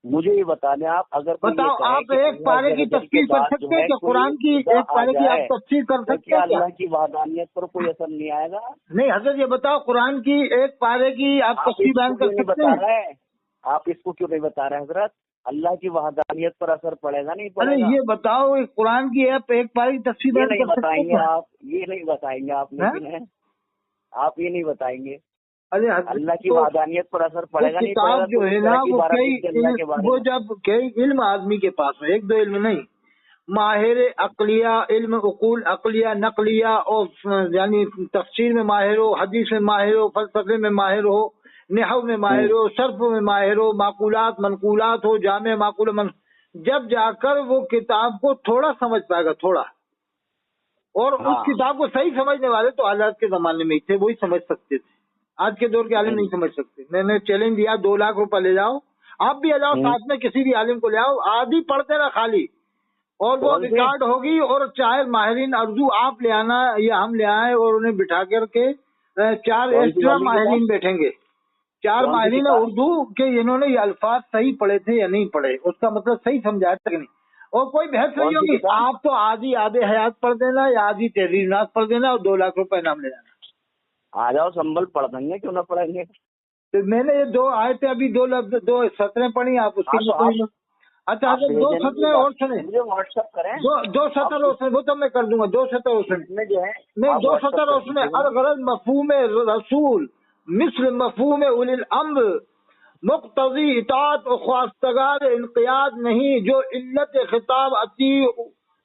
مجھے یہ بتا دیں آپ. اگر بتاؤ آپ ایک پارے کی تفسیر کر سکتے ہیں کہ قرآن کی ایک پارے کی آپ تفسیر کر سکتے ہیں؟ اللہ کی وحدانیت پر کوئی اثر نہیں آئے گا؟ نہیں حضرت یہ بتاؤ قرآن کی ایک پارے کی آپ تفسیر بیان کر سکتے ہیں؟ آپ اس کو کیوں نہیں بتا رہے حضرت؟ اللہ کی وحدانیت پر اثر پڑے گا نہیں پڑے گا؟ یہ بتاؤ قرآن کی ایک پارے کی تفسیر بیان نہیں بتائیں گے آپ، یہ نہیں بتائیں گے آپ، لیکن آپ یہ نہیں بتائیں گے اللہ کی وحدانیت پر اثر پڑے گا نہیں پڑے گا؟ جو ہے نا وہ جب کئی علم آدمی کے پاس ہے، 1-2 علم نہیں، ماہر عقلیہ، علم عقول عقلیہ نقلیہ، اور یعنی تفسیر میں ماہر ہو، حدیث میں ماہر ہو، فلسفے میں ماہر ہو، نحو میں ماہر ہو، صرف میں ماہر ہو، معقولات منقولات ہو، جامع معقول جب جا کر وہ کتاب کو تھوڑا سمجھ پائے گا، تھوڑا. اور اس کتاب کو صحیح سمجھنے والے تو حالات کے زمانے میں ہی تھے، وہی سمجھ سکتے تھے. آج کے دور کے عالم نہیں سمجھ سکتے. میں نے چیلنج دیا 2 لاکھ روپے لے جاؤ، آپ بھی آ جاؤ ساتھ میں، کسی بھی عالم کو لے آؤ، آدھی پڑھتے رہا خالی، اور وہ ریکارڈ ہوگی. اور چاہے ماہرین اردو آپ لے آنا یا ہم لے آئے، اور انہیں بٹھا کر کے 4 ایکسٹرا ماہرین بیٹھیں گے، 4 ماہرین اردو کہ انہوں نے یہ الفاظ صحیح پڑھے تھے یا نہیں پڑھے، اس کا مطلب صحیح سمجھایا تھا کہ نہیں. اور کوئی بحث نہیں ہوگی. آپ تو آدھے حیات پڑھ دینا یا آدھی تحریر الناس پڑھ دینا اور 2 لاکھ روپے انعام لے جانا. آ جاؤ سنبھل پڑھ دیں گے، کیوں نہ پڑھیں گے. میں نے یہ 2 آئے تھے ابھی 2 سطریں پڑھی آپ اس کی. اچھا 2 سطریں اور سنیں، مجھے واٹس ایپ کریں. 2 سطر اور سنیں، وہ تو میں کر دوں گا. 2 سطر اور سنیں جو ہے نہیں 2 سطر اور سنیں. الغرض مفہوم رسول مثل مفہوم اولی الامر، مقتضی اطاعت و خواستگار انقیاد نہیں، جو علت خطاب اطیع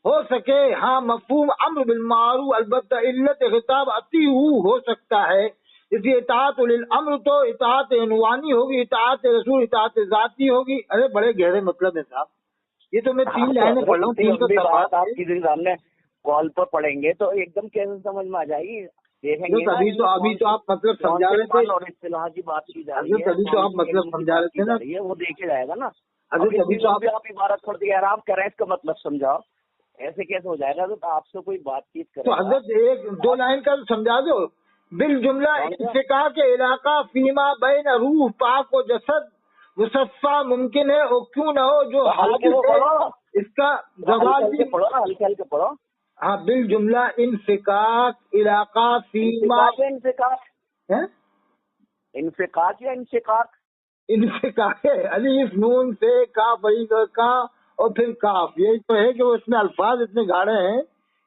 ہو سکے. ہاں مفہوم امر بالمعروف البتہ علت خطاب اطیع ہو سکتا ہے. اس لیے اطاعت الامر تو اطاعت عنوانی ہوگی، اطاعت رسول اطاعت ذاتی ہوگی. ارے بڑے گہرے مطلب ہے صاحب، یہ تو میں 3 لائنیں پڑھ رہا ہوں. 3 کا آپ کسی سامنے کال پر پڑھیں گے تو ایک دم کیسے سمجھ میں آ جائے گی؟ ابھی تو آپ مطلب سمجھا رہے تھے اور اصطلاح کی بات کی جا رہی ہے، ابھی تو آپ مطلب سمجھا رہے تھے نا، وہ دیکھا جائے گا نا. ابھی تو آپ عبارت پڑھ کے آرام کریں، اس کا مطلب سمجھاؤ، ایسے کیسے ہو جائے گا؟ تو آپ سے کوئی بات چیت کرے تو حضرت 1-2 لائن کا سمجھا دو. بالجملہ انفقاع کے علاقہ فیما بین روح پاک و جسد مصفہ ممکن ہے، اور کیوں نہ ہو جو حادث ہے اس کا زوال بھی. ہلکے ہلکے پڑھو. ہاں بالجملہ انفقاع علاقہ فیما انفقاع یا انشقاق؟ انفقاع الف نون سے کاف کا اور پھر کاف. یہی تو ہے کہ وہ اس میں الفاظ اتنے گاڑے ہیں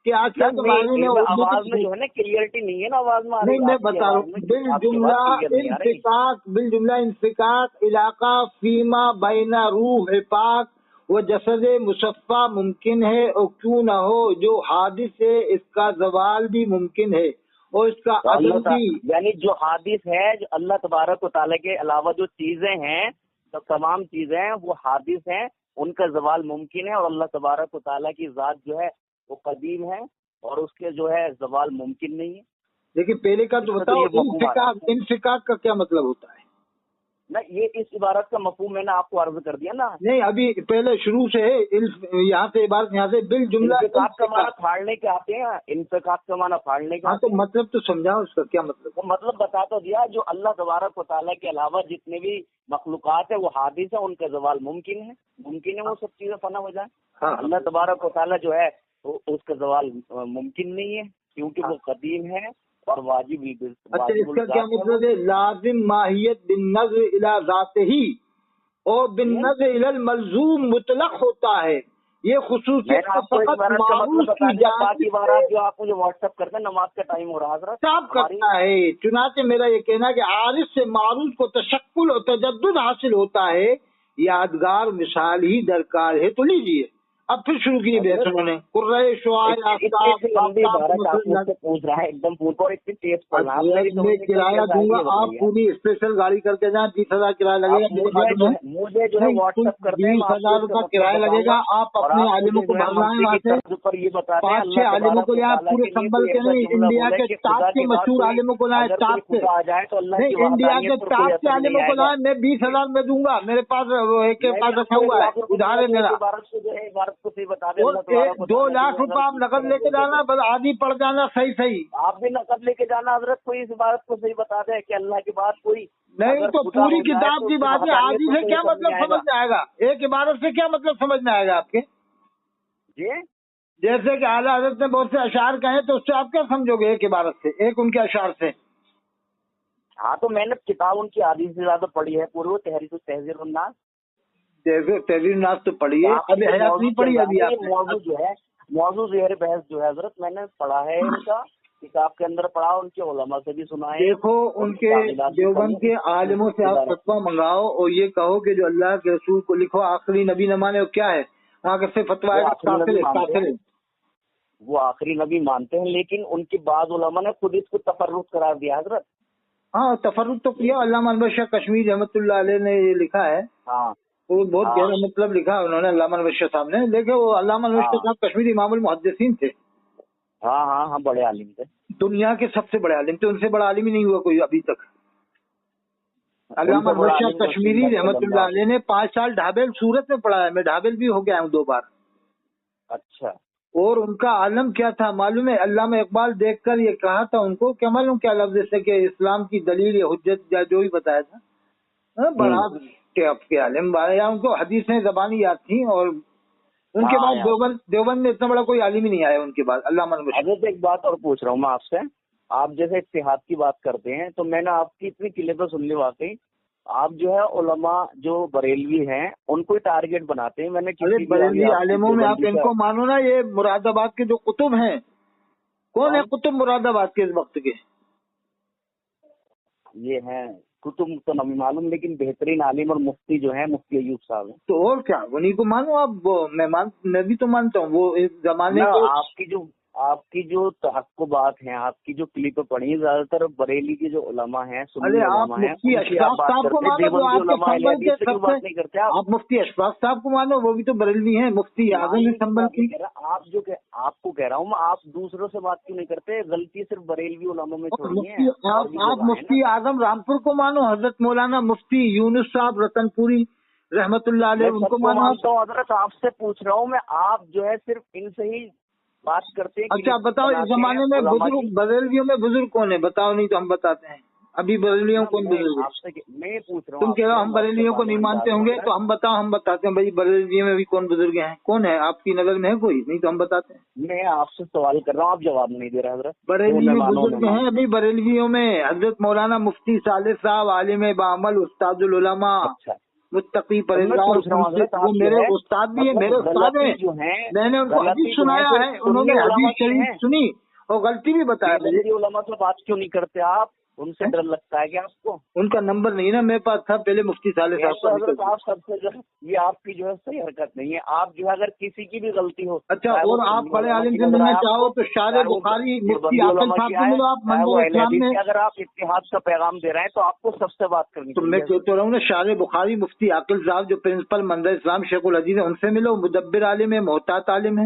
کہ آج کل آواز میں جو ہے نا کلیئرٹی نہیں ہے نا آواز میں. نہیں میں بتا رہا ہوں بالجملہ انفقاق علاقہ فیما بین روح پاک وہ جسد مصفہ ممکن ہے، اور کیوں نہ ہو جو حادث ہے اس کا زوال بھی ممکن ہے، اور اس کا عدم بھی. یعنی جو حادث ہے، جو اللہ تبارک و تعالیٰ کے علاوہ جو چیزیں ہیں، تو تمام چیزیں وہ حادث ہیں، ان کا زوال ممکن ہے. اور اللہ تبارک و تعالیٰ کی ذات جو ہے وہ قدیم ہے، اور اس کے جو ہے زوال ممکن نہیں ہے. لیکن پہلے کا تو بتاؤ انفکاک کا کیا مطلب ہوتا ہے؟ نہ یہ اس عبارت کا مفہوم میں نے آپ کو عرض کر دیا نا. نہیں ابھی پہلے شروع سے یہاں سے عبارت یہاں سے بل جملہ انفکاک کا معنی پھاڑنے کے آتے ہیں. انفکاک کا معنی پھاڑنے کا. ہاں تو مطلب تو سمجھا اس کا کیا مطلب؟ وہ مطلب بتا تو دیا. جو اللہ تبارک و تعالیٰ کے علاوہ جتنے بھی مخلوقات ہیں وہ حادث ہیں، ان کا زوال ممکن ہے. ممکن ہے وہ سب چیزیں فنا ہو جائیں. اللہ تبارک و تعالیٰ جو ہے اس کا زوال ممکن نہیں ہے کیونکہ وہ قدیم ہے اور واجب. اچھا اس کا کیا مطلب ہے؟ لازم ماہیت بالنظر الی ذاتہ اور بالنظر الی الملزوم مطلق ہوتا ہے. یہ خصوصیت فقط معروف کی باقی بارات جو آپ مجھے واٹس ایپ کرتے ہیں. نماز کا ٹائم ہو رہا حضرت. صاف کرتا ہے. چنانچہ میرا یہ کہنا ہے کہ عارض سے معروف کو تشکل اور تجدد حاصل ہوتا ہے. یادگار مثال ہی درکار ہے. تو لیجیے اب پھر شروع کیے بحث انہوں نے قرۂ شعاع پوچھ رہا ہے ایک دم میں کرایہ دوں گا. آپ پوری اسپیشل گاڑی کر کے جائیں 20,000 کرایہ لگے گا. مجھے جو ہے واٹس ایپ کر 20,000 روپیہ کرایہ لگے گا. آپ اپنے عالموں کو بھرنا ہے. 5-6 عالموں کو لائیں پورے سنبل کے. نہیں انڈیا کے ٹاپ کے مشہور عالموں کو لائیں. ٹاپ سے نہیں انڈیا کے ٹاپ کے عالموں کو لائیں. میں 20,000 میں دوں گا. میرے پاس ایک کے پاس رکھا ہوا ہے ادھار ہے میرا. 2 لاکھ روپے آپ نقد لے کے جانا بس آدھی پڑ جانا. صحیح آپ بھی نقد لے کے جانا حضرت. کوئی اس عبارت کو صحیح بتا دے کہ اللہ کی بات کوئی نہیں تو پوری کتاب کی بات ہے. آدھی سے کیا مطلب سمجھ میں آئے گا؟ ایک عبارت سے کیا مطلب سمجھ میں آئے گا آپ کے؟ جی جیسے کہ اعلیٰ حضرت نے بہت سے اشعار کہے تو اس سے آپ کیا سمجھو گے؟ ایک عبارت سے ایک ان کے اشعار سے. ہاں تو میں نے کتاب ان کی آدھی سے زیادہ پڑھی ہے پورے. تحریر الناس تحریر الناس تو پڑھی ہے. ابھی حیات نہیں پڑھی ابھی آپ نے. موضوع جو ہے موضوع زہر بحث جو ہے حضرت میں نے پڑھا ہے. ان کا کتاب کے اندر پڑھا. ان کے علماء سے بھی سنا ہے. دیکھو ان کے دیوبند کے عالموں سے آپ فتویٰ منگاؤ اور یہ کہو کہ جو اللہ کے رسول کو لکھو آخری نبی نہ مانے. کیا ہے وہاں کیسے فتویٰ ہے؟ وہ آخری نبی مانتے ہیں لیکن ان کے بعض علماء نے خود اس کو تفرق قرار دیا حضرت. ہاں تفرق تو کیا. علامہ انور شاہ کشمیری رحمۃ اللہ علیہ نے یہ لکھا ہے. ہاں وہ بہت گہرا مطلب لکھا انہوں نے علامہ انور شاہ صاحب نے. دیکھے وہ علامہ انور شاہ صاحب کشمیری امام المحدثین تھے. ہاں بڑے عالم تھے. دنیا کے سب سے بڑے عالم تھے. ان سے بڑا عالم ہی نہیں ہوا کوئی ابھی تک. علامہ انور شاہ کشمیری رحمۃ اللہ علیہ نے 5 سال ڈھابل سورت میں پڑھا ہے. میں ڈھابل بھی ہو گیا ہوں 2 بار. اچھا. اور ان کا عالم کیا تھا معلوم ہے؟ علامہ اقبال دیکھ کر یہ کہا تھا ان کو کیا معلوم کیا لفظ سے کہ اسلام کی دلیل یا حجت یا جو بھی بتایا تھا. بڑا کے عالم یا ان کو حدیثیں زبانی یاد تھیں. اور ان کے بعد دیوبند میں اتنا بڑا کوئی عالم ہی نہیں آیا ان کے بعد. علامہ حضرت ایک بات اور پوچھ رہا ہوں میں آپ سے. آپ جیسے اتحاد کی بات کرتے ہیں تو میں نے آپ کی اتنی کلیپیں سن لی. واقعی آپ جو ہے علماء جو بریلوی ہیں ان کو ٹارگیٹ بناتے ہیں. میں نے بریلوی عالموں میں آپ ان کو مانو نا. یہ مراد آباد کے جو قطب ہیں کون ہے قطب مراد آباد کے اس وقت کے؟ یہ ہیں قطب تو نہیں معلوم لیکن بہترین عالم اور مفتی جو ہے مفتی ایوب صاحب ہیں. تو اور کیا انہیں کو مانو آپ. میں بھی تو مانتا ہوں. وہ اس زمانے آپ کی جو تحققات ہیں آپ کی جو کلپیں پڑھی ہیں زیادہ تر بریلی کے جو علماء ہیں سنی علماء ہیں. مفتی اشفاق صاحب کو مانو. آپ مفتی اشفاق صاحب کو مانو. وہ بھی تو بریلوی ہیں. مفتی اعظم سنبھل کی. آپ کو کہہ رہا ہوں میں آپ دوسروں سے بات کیوں نہیں کرتے؟ غلطی صرف بریلوی علماء میں چھوڑی ہے. آپ مفتی اعظم رامپور کو مانو. حضرت مولانا مفتی یونس صاحب رتن پوری رحمت اللہ علیہ ان کو مانو. حضرت آپ سے پوچھ رہا ہوں میں. آپ جو ہے صرف ان سے ہی بات کرتے ہیں. اچھا بتاؤ اس زمانے میں بزرگ بریلویوں میں بزرگ کون ہے؟ بتاؤ نہیں تو ہم بتاتے ہیں. ابھی بریلویوں کون بزرگ ہے؟ میں پوچھ رہا ہوں. تم کہہ رہا ہم بریلویوں کو نہیں مانتے ہوں گے تو ہم بتاؤ. ہم بتاتے ہیں بھائی بریلویوں میں بھی کون بزرگ ہیں. کون ہے آپ کی نظر میں ہے کوئی؟ نہیں تو ہم بتاتے ہیں. میں آپ سے سوال کر رہا ہوں آپ جواب نہیں دے رہے حضرت. بریلی میں بزرگ ہیں ابھی بریلویوں میں. حضرت مولانا مفتی صالح صاحب عالم بعمل استاد العلماء متقی پرہیزگار. وہ میرے استاد بھی ہیں. میرے استاد ہیں. میں نے ان کو حدیث سنایا ہے. انہوں نے حدیث شریف سنی اور غلطی بھی بتایا. علماء سے بات کیوں نہیں کرتے آپ؟ ان سے ڈر لگتا ہے کیا آپ کو؟ ان کا نمبر نہیں نا میرے پاس تھا پہلے مفتی صالح صاحب. حضرت آپ سب سے جو یہ آپ کی جو ہے صحیح حرکت نہیں ہے. آپ جو ہے اگر کسی کی بھی غلطی ہو. اچھا اور آپ بڑے عالم سے ملنا چاہو تو شارح بخاری مفتی عاقل صاحب سے ملو. آپ منظر اسلام میں اگر آپ اتحاد کا پیغام دے رہے ہیں تو آپ کو سب سے بات کرنی تو میں کہتا رہا ہوں نا. شارح بخاری مفتی عاقل صاحب جو پرنسپل منظر اسلام شیخ الحدیث ہیں ان سے ملو. مدبر عالم ہے محتاط عالم ہے.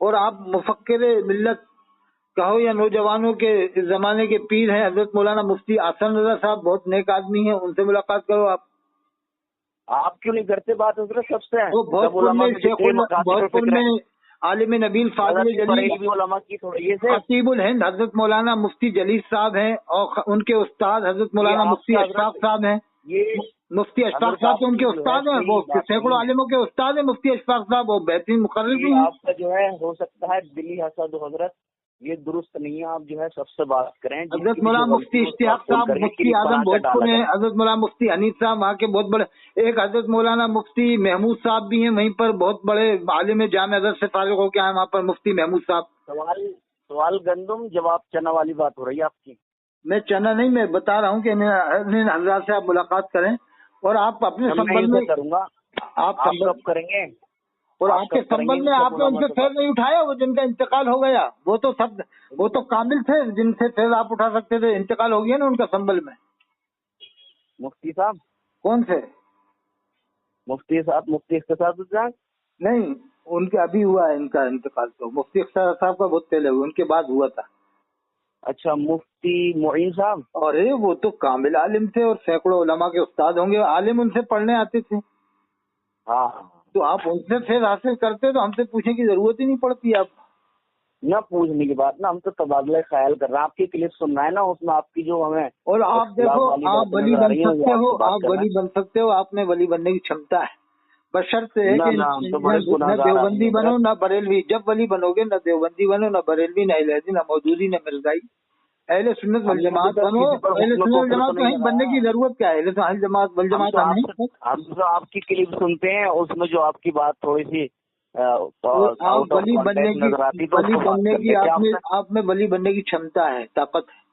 اور آپ مفکر ملت کہو یا نوجوانوں کے زمانے کے پیر ہیں حضرت مولانا مفتی احسن رضا صاحب, بہت نیک آدمی ہیں, ان سے ملاقات کرو. آپ کیوں نہیں کرتے بات حضرت سب سے؟ وہ بھوجپور میں عالم نبیل فاضل جلیل علماء کی تھوڑی سے خطیب الہند حضرت مولانا مفتی جلیل صاحب ہیں, اور ان کے استاد حضرت مولانا مفتی اشفاق صاحب ہیں. یہ مفتی اشفاق صاحب تو ان کے استاد ہیں, وہ سینکڑوں عالموں کے استاد ہیں مفتی اشفاق صاحب, وہ بہترین مقرر بھی ہیں. آپ کا جو ہے ہو سکتا ہے دلی حسد حضرت, یہ درست نہیں ہے. آپ جو ہے سب سے بات کریں. حضرت مولانا مفتی اشتیاق صاحب مفتی اعظم بھوجپور ہیں, حضرت مولانا مفتی حنیف صاحب وہاں کے بہت بڑے, ایک حضرت مولانا مفتی محمود صاحب بھی ہیں وہیں پر, بہت بڑے عالم جامع ازہر سے فارغ ہو کے آئے وہاں پر مفتی محمود صاحب. سوال گندم جواب چنا والی بات ہو رہی ہے آپ کی. میں چنا نہیں, میں بتا رہا ہوں کہ انہیں حضرات سے آپ ملاقات کریں, اور آپ اپنے سنبھل میں کروں گا. آپ کب کریں گے؟ اور آپ کے سنبل میں آپ نے ان سے فیض نہیں اٹھایا, وہ جن کا انتقال ہو گیا وہ تو کامل تھے, جن سے فیض آپ اٹھا سکتے تھے, انتقال ہو گیا نا ان کا سنبل میں. مفتی صاحب کون سے مفتی صاحب؟ مفتی اختصاص الجان نہیں, ان کے ابھی ہوا ہے ان کا انتقال. تو مفتی اختصاص صاحب کا بہت پہلے ہوا, ان کے بعد ہوا تھا. اچھا, مفتی معین صاحب؟ ارے وہ تو کامل عالم تھے اور سینکڑوں علماء کے استاد ہوں گے, عالم ان سے پڑھنے آتے تھے. ہاں, تو آپ ان سے فیض حاصل کرتے تو ہم سے پوچھنے کی ضرورت ہی نہیں پڑتی. آپ نہ پوچھنے کی بات نا, ہم تو تبادلہ خیال کر رہے ہیں. آپ کی کلپ سننا ہے نا, اس میں آپ کی جو ہمیں, اور آپ دیکھو آپ ولی بن سکتے ہو, آپ ولی بن سکتے ہو, آپ میں ولی بننے کی چھمتا ہے, بشرط ہے کہ نہ دیوبندی بنو نہ بریلوی. جب ولی بنو گے نہ دیوبندی بنو نہ بریلوی نہ اہل نہ مودودی نہ مرزائی, اہل سنت والجماعت بنو. اہل سنت والجماعت کہیں بننے کی ضرورت کیا ہے, اہل جماعت والجماعت ہم جو آپ کی کلپ سنتے ہیں اس میں جو آپ کی بات تھوڑی سی آپ ولی بننے کی آپ میں ولی بننے کی چھمتا ہے, طاقت ہے,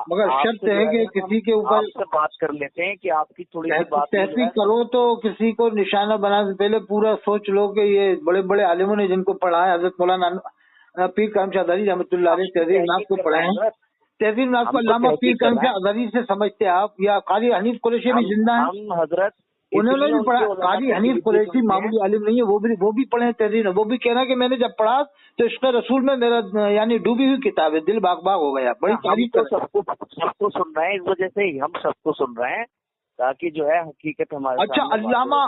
مگر شرط ہے کہ کسی کے اوپر بات کر لیتے ہیں کہ آپ کی تھوڑی سی بات تحقیق کرو تو کسی کو نشانہ بنانے سے پہلے پورا سوچ لو کہ یہ بڑے بڑے عالموں نے جن کو پڑھا ہے, حضرت مولانا پیر کرم شاہ ازہری رحمۃ اللہ علیہ تہذیب ناز کو پڑھے ہیں. تہذیب ناز کو علامہ پیر کرم شاہ ازہری سے سمجھتے ہیں آپ, یا قاری حنیف قریشی بھی زندہ ہیں, حضرت انہوں نے بھی پڑھا. قاری حنیف قریشی معمولی عالم نہیں ہے, وہ بھی پڑھے تہذیب, وہ بھی کہنا کہ میں نے جب پڑھا تو عشق رسول میں میرا یعنی ڈوبی ہوئی کتاب ہے, دل باغ باغ ہو گیا. بڑی تعریف سب کو سن رہے ہیں, اس وجہ سے ہم سب کو سن رہے ہیں تاکہ جو ہے حقیقت ہمارے. اچھا, علامہ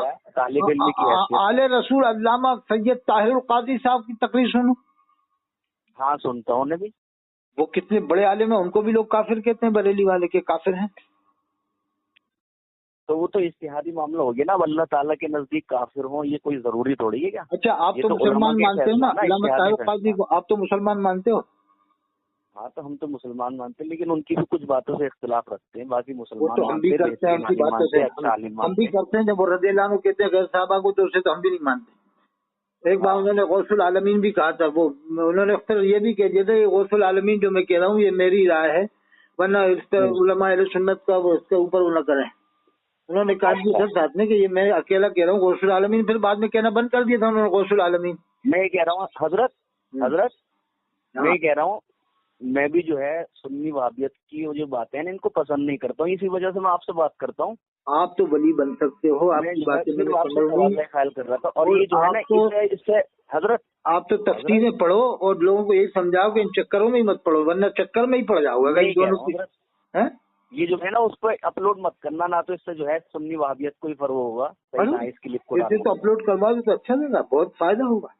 آل رسول علامہ سید طاہر القادری صاحب کی تقریر سنو. ہاں سنتا ہوں. بھی وہ کتنے بڑے عالم ہیں, ان کو بھی لوگ کافر کہتے ہیں, بریلی والے کے کافر ہیں. تو وہ تو اجتہادی معاملہ ہو گیا نا, اللہ تعالیٰ کے نزدیک کافر ہوں یہ کوئی ضروری تھوڑی ہے کیا؟ اچھا, آپ تو مسلمان مانتے ہو نا علامہ طاہر القادری کو, آپ تو مسلمان مانتے ہو. ہاں تو ہم تو مسلمان مانتے ہیں, لیکن ان کی بھی کچھ باتوں سے اختلاف رکھتے ہیں. باقی مسلمان تو ہم بھی کرتے ہیں, ان کی باتوں سے ہم بھی کرتے ہیں. جب وہ رضی اللہ عنہ کہتے ہیں غیر صحابہ کو, تو اسے تو ہم بھی نہیں مانتے. ایک بار انہوں نے غوث العالمین بھی کہا تھا, وہ انہوں نے اکثر یہ بھی کہہ دیا تھا, یہ غوث العالمین جو میں کہہ رہا ہوں یہ میری رائے ہے, ورنہ اس پر علماء اہل سنت کا وہ اس کے اوپر وہ نہ کریں. انہوں نے کہا بھی سر ساتھ میں کہ یہ میں اکیلا کہہ رہا ہوں غوث العالمین, پھر بعد میں کہنا بند کر دیا تھا انہوں نے غوث العالمین. میں کہہ رہا ہوں حضرت میں کہہ رہا ہوں, میں بھی جو ہے سنی وہابیت کی جو باتیں ہیں ان کو پسند نہیں کرتا ہوں, اسی وجہ سے میں آپ سے بات کرتا ہوں. آپ تو ولی بن سکتے ہو, آپ کی باتیں خیال کر رہا تھا. اور یہ جو ہے نا اس سے حضرت آپ تو تفسیریں پڑھو اور لوگوں کو یہ سمجھاؤ کہ ان چکروں میں ہی مت پڑھو, ورنہ چکر میں ہی پڑ جاؤ گا. یہ جو ہے نا اس پہ اپلوڈ مت کرنا, نہ تو اس سے جو ہے سنی وہابیت کو ہی فروغ ہوگا, اس کلپ کو تو اپلوڈ کروا دو تو اچھا لگا, بہت فائدہ ہوگا.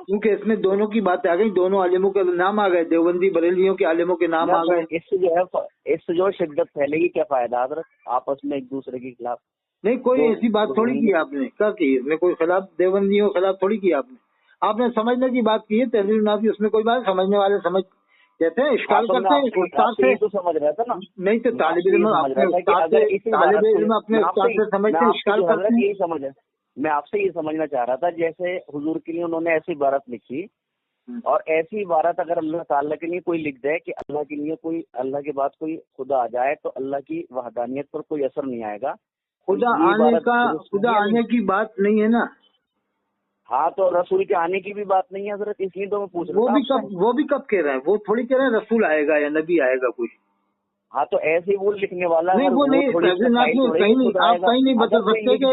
کیونکہ اس میں دونوں کی باتیں آ گئی, دونوں عالموں کے نام آ گئے, دیوبندی بریلویوں کے عالموں کے نام آ گئے. اس سے جو ہے شدت پھیلے گی, کیا فائدہ حضرت آپس میں ایک دوسرے کے خلاف. نہیں, کوئی ایسی بات تھوڑی کی آپ نے, کیا کی اس میں کوئی خلاف دیوبندیوں کے خلاف تھوڑی کی آپ نے سمجھنے کی بات کی ہے. تحریر نافی اس میں کوئی بات, سمجھنے والے سمجھ کہتے ہیں, اشکال کرتے ہیں استاد سے, تو سمجھ رہا تھا نا. نہیں تو طالب علم اپنے استاد سے سمجھتے ہیں, اشکال کرتے ہیں. یہی سمجھ ہے, میں آپ سے یہ سمجھنا چاہ رہا تھا, جیسے حضور کے لیے انہوں نے ایسی عبارت لکھی, اور ایسی عبارت اگر اللہ تعالیٰ کے لیے کوئی لکھ دے کہ اللہ کے لیے کوئی, اللہ کے بعد کوئی خدا آ جائے, تو اللہ کی وحدانیت پر کوئی اثر نہیں آئے گا. خدا آنے کی بات نہیں ہے نا. ہاں تو رسول کے آنے کی بھی بات نہیں ہے حضرت, اس لیے تو میں پوچھ رہا ہوں. وہ بھی کب کہہ رہے ہیں, وہ تھوڑی کہہ رہے ہیں رسول آئے گا یا نبی آئے گا کوئی. ہاں تو ایسے وہ لکھنے والا نہیں, وہ نہیں, آپ کہیں نہیں بتا سکتے کہ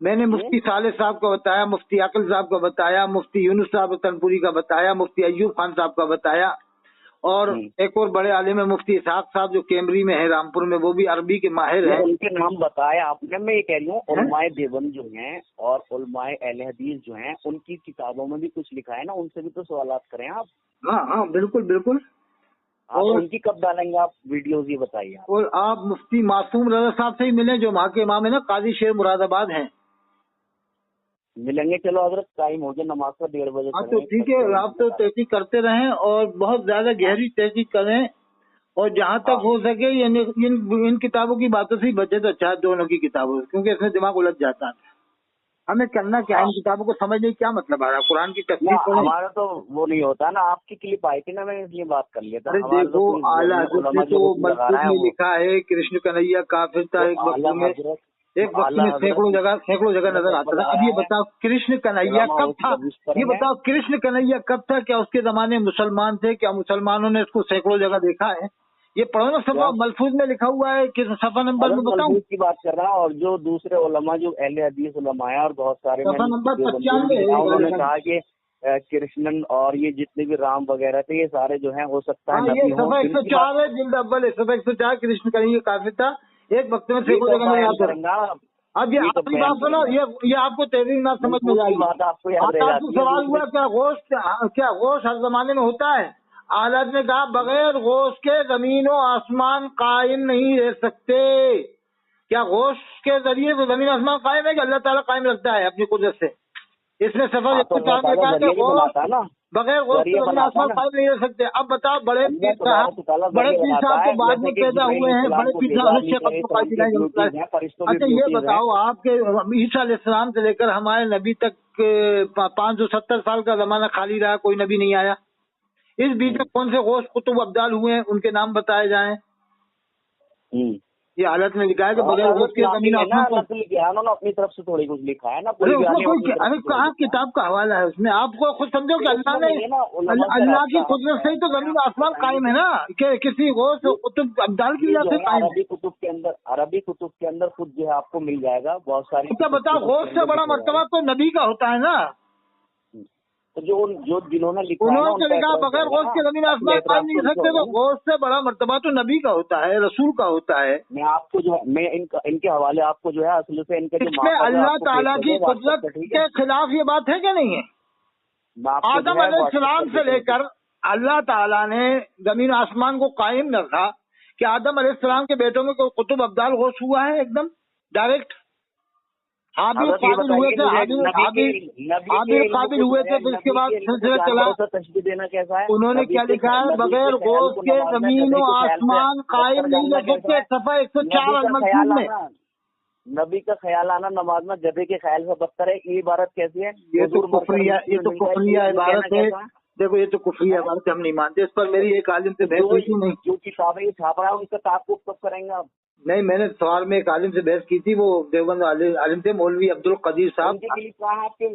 میں نے مفتی صالح صاحب کا بتایا، مفتی عاقل صاحب کا بتایا، مفتی یونس صاحب تنپوری کا بتایا، مفتی ایوب خان صاحب کا بتایا، اور ایک اور بڑے عالم ہے مفتی اسحاق صاحب جو کیمبری میں ہے رامپور میں، وہ بھی عربی کے ماہر ہیں. ان کے نام بتایا آپ نے. میں یہ کہہ رہی ہوں علماء دیوبند جو ہیں اور علماء اہل حدیث جو ہیں ان کی کتابوں میں بھی کچھ لکھا ہے نا، ان سے بھی تو سوالات کریں آپ. ہاں ہاں بالکل بالکل. اور ان کی کب ڈالیں گے آپ ویڈیوز، یہ بتائیے آپ. اور آپ مفتی معصوم رضا صاحب سے ہی ملیں جو وہاں کے امام ہے نا، قاضی شیر مراد آباد ہیں. ملیں گے. چلو حضرت ٹائم ہو گیا نماز کا 1:30 بجے. ہاں تو ٹھیک ہے، آپ تو تحقیق کرتے رہیں اور بہت زیادہ گہری تحقیق کریں، اور جہاں تک ہو سکے یعنی ان کتابوں کی باتوں سے ہی بچے تو اچھا ہے، دونوں کی کتابوں سے، کیونکہ اس میں دماغ الجھ جاتا ہے. ہمیں کرنا کیا ہے، ان کتابوں کو سمجھنے کیا مطلب آ رہا ہے، قرآن کی تفسیر پڑھیں. ہمارا تو وہ نہیں ہوتا نا. آپ کی کلپ آئی تھی نا، میں نے اس لیے بات کر لیا تھا. دیکھو اعلیٰ حضرت نے تو ملفوظ میں لکھا ہے کرشن کنہیا کافر تھا. ایک وقت میں سینکڑوں جگہ نظر آتا تھا. اب یہ بتاؤ کرشن کنہیا کب تھا، یہ بتاؤ کرشن کنہیا کب تھا؟ کیا اس کے زمانے مسلمان تھے؟ کیا مسلمانوں نے اس کو سینکڑوں جگہ دیکھا ہے؟ یہ پڑھو نا، صفحہ ملفوظ میں لکھا ہوا ہے کہ صفحہ نمبر میں بتاؤں کی بات کر رہا ہوں. اور جو دوسرے علماء جو اہل حدیث علماء ہیں اور بہت سارے صفحہ نمبر 95 انہوں نے کہا کہ کرشنن اور یہ جتنے بھی رام وغیرہ تھے یہ سارے جو ہیں ہو سکتا ہے یہ صفحہ 104 ہے، جلد اول ہے، صفحہ 104. کرشن کنہیا کافر تھا، ایک وقت میں سینکڑوں جگہ نظر آتا ہے. اب یہ آخری بات سنو، یہ آپ کو تحریر نہ سمجھ میں آئی. آپ کو سوال ہوا کیا غوث ہر زمانے میں ہوتا ہے؟ آلت نے کہا بغیر غوث کے زمین و آسمان قائم نہیں رہ سکتے. کیا غوث کے ذریعے تو زمین آسمان قائم ہے کہ اللہ تعالیٰ قائم رکھتا ہے اپنی قدرت سے؟ اس میں سفر بغیر غوث کے زمین آسمان قائم نہیں رہ سکتے. اب بتاؤ، بڑے پیر صاحب تو بعد میں پیدا ہوئے ہیں، بڑے پیر صاحب. اچھا یہ بتاؤ، آپ کے عیسیٰ علیہ السلام سے لے کر ہمارے نبی تک 570 سال کا زمانہ خالی رہا، کوئی نبی نہیں آیا. اس بیچ میں کون سے غوث قطب ابدال ہوئے ہیں، ان کے نام بتائے جائیں. یہ حالت میں لکھا ہے کہ بغیر غوث کے زمین انہوں نے اپنی طرف سے تھوڑی کچھ لکھا ہے نا. کہاں کتاب کا حوالہ ہے اس میں؟ آپ کو خود سمجھو کہ اللہ کی قدرت سے ہی تو زمین آسمان قائم ہے نا، کہ کسی غوث قطب ابدال کی وجہ سے قائم ہے. عربی کتب کے اندر خود جو ہے آپ کو مل جائے گا بہت ساری. اچھا بتاؤ، غوث سے بڑا مرتبہ تو نبی کا ہوتا ہے نا. جو جنہوں نے لکھا بغیر غوث کے زمین آسمان قائم نہیں سکتے، تو غوث سے بڑا مرتبہ تو نبی کا ہوتا ہے، رسول کا ہوتا ہے. میں آپ کو جو میں ان کے حوالے آپ کو جو ہے اصل سے ان کے اس میں اللہ تعالیٰ کی قدرت کے خلاف یہ بات ہے کہ نہیں ہے؟ آدم علیہ السلام سے لے کر اللہ تعالیٰ نے زمین آسمان کو قائم رکھا. کہ آدم علیہ السلام کے بیٹوں میں کوئی قطب ابدال غوث ہوا ہے؟ ایک دم ڈائریکٹ. حابیل قابل ہوئے تھے، حابیل قابل ہوئے تھے، پھر اس کے بعد سلسلہ چلا. تشبیہ دینا کیسا ہے؟ انہوں نے کیا لکھا ہے؟ بغیر غوث کے زمین و آسمان قائم نہیں رہ سکتے. صفحہ 104 الملفوظ میں. نبی کا خیال آنا نماز میں گدھے کے خیال سے بدتر ہے. یہ عبارت کیسی ہے؟ یہ تو کفریہ عبارت ہے. دیکھو یہ تو کفریہ عبارت ہے، ہم نہیں مانتے. اس پر میری ایک عالم سے بحث ہوئی نہیں. جو کتابیں یہ چھاپ رہا ہے اس کا تعاقب کب کریں گے آپ؟ نہیں، میں نے سوال میں ایک عالم سے بحث کی تھی، وہ دیوبند عالم تھے، مولوی عبد القدیر صاحب.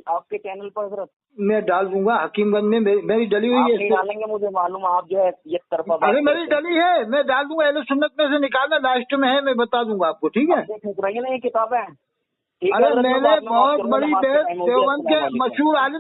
آپ کے چینل پر حضرت میں ڈال دوں گا. حکیم گنج میں میری ڈلی ہوئی ہے. ڈالیں گے، مجھے معلوم ہے آپ جو ہے ایک طرفہ. ارے میری ڈلی ہے، میں ڈال دوں گا. اہل سنت میں سے نکالنا لاسٹ میں ہے، میں بتا دوں گا آپ کو. ٹھیک ہے؟ ٹھیک رہی نا یہ کتابیں. ارے میں نے بہت بڑی بحث دیوبند کے مشہور عالم